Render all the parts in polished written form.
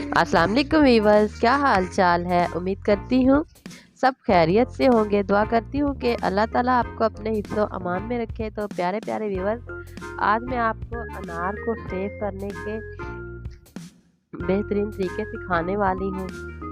अस्सलाम वालेकुम वीवर्स, क्या हाल चाल है। उम्मीद करती हूँ सब खैरियत से होंगे। दुआ करती हूँ कि अल्लाह ताला आपको अपने हिफ्ज़ो अमान में रखे। तो प्यारे प्यारे वीवर्स, आज मैं आपको अनार को सेव करने के बेहतरीन तरीके सिखाने वाली हूँ।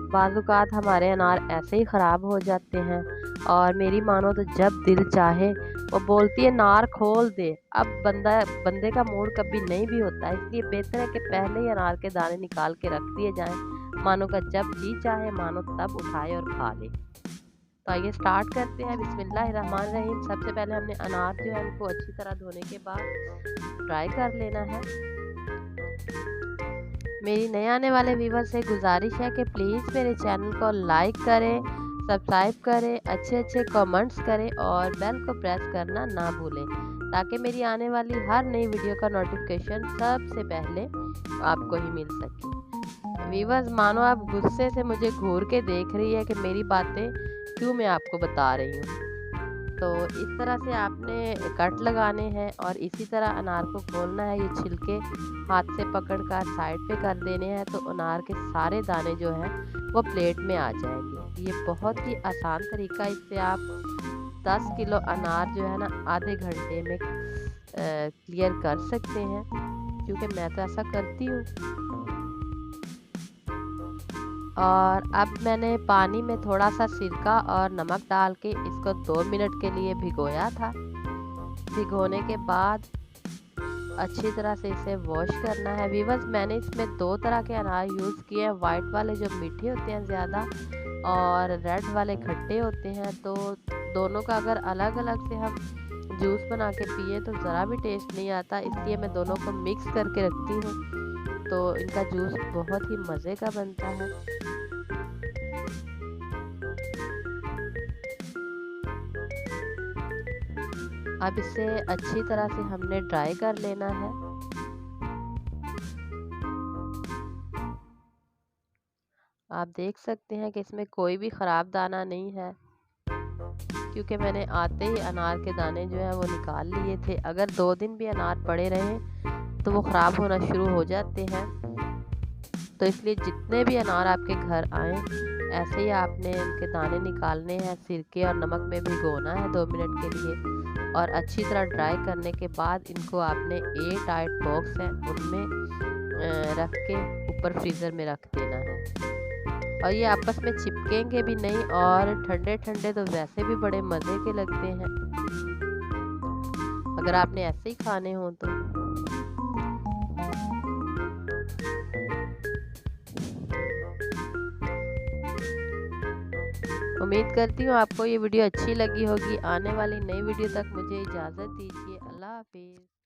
बाज़-औक़ात हमारे अनार ऐसे ही ख़राब हो जाते हैं और मेरी मानो तो जब दिल चाहे वो बोलती है अनार खोल दे। अब बंदे का मूड कभी नहीं भी होता, इसलिए बेहतर है कि पहले ही अनार के दाने निकाल के रख दिए जाएँ। मानो का जब जी चाहे मानो तब उठाए और खा ले। तो आइए स्टार्ट करते हैं। बिस्मिल्लाहिर्रहमानिर्रहीम। सबसे पहले हमने अनार जो है उनको अच्छी तरह धोने के बाद ड्राई कर लेना है। मेरी नए आने वाले व्यूवर से गुजारिश है कि प्लीज़ मेरे चैनल को लाइक करें, सब्सक्राइब करें, अच्छे अच्छे कमेंट्स करें और बेल को प्रेस करना ना भूलें, ताकि मेरी आने वाली हर नई वीडियो का नोटिफिकेशन सबसे पहले आपको ही मिल सके। व्यूवर्स, मानो आप गुस्से से मुझे घूर के देख रही है कि मेरी बातें क्यों मैं आपको बता रही हूँ। तो इस तरह से आपने कट लगाने हैं और इसी तरह अनार को खोलना है। ये छिलके हाथ से पकड़कर साइड पे कर देने हैं, तो अनार के सारे दाने जो हैं वो प्लेट में आ जाएंगे। ये बहुत ही आसान तरीका, इससे आप 10 किलो अनार जो है ना आधे घंटे में क्लियर कर सकते हैं, क्योंकि मैं तो ऐसा करती हूँ। और अब मैंने पानी में थोड़ा सा सिरका और नमक डाल के इसको 2 मिनट के लिए भिगोया था। भिगोने के बाद अच्छी तरह से इसे वॉश करना है। व्यूअर्स, मैंने इसमें 2 तरह के अनार यूज़ किए हैं। वाइट वाले जो मीठे होते हैं ज़्यादा और रेड वाले खट्टे होते हैं। तो दोनों का अगर अलग अलग से हम जूस बना के पिए तो ज़रा भी टेस्ट नहीं आता, इसलिए मैं दोनों को मिक्स करके रखती हूँ। तो इनका जूस बहुत ही मज़े का बनता है। अब इसे अच्छी तरह से हमने ड्राई कर लेना है। आप देख सकते हैं कि इसमें कोई भी ख़राब दाना नहीं है, क्योंकि मैंने आते ही अनार के दाने जो है वो निकाल लिए थे। अगर 2 दिन भी अनार पड़े रहे तो वो ख़राब होना शुरू हो जाते हैं। तो इसलिए जितने भी अनार आपके घर आए ऐसे ही आपने इनके दाने निकालने हैं। सिरके और नमक में भिगोना है 2 मिनट के लिए और अच्छी तरह ड्राई करने के बाद इनको आपने एयर टाइट बॉक्स है उनमें रख के ऊपर फ्रीज़र में रख देना है। और ये आपस में चिपकेंगे भी नहीं और ठंडे ठंडे तो वैसे भी बड़े मज़े के लगते हैं, अगर आपने ऐसे ही खाने हो तो। उम्मीद करती हूँ आपको ये वीडियो अच्छी लगी होगी। आने वाली नई वीडियो तक मुझे इजाज़त दीजिए। अल्लाह हाफिज़।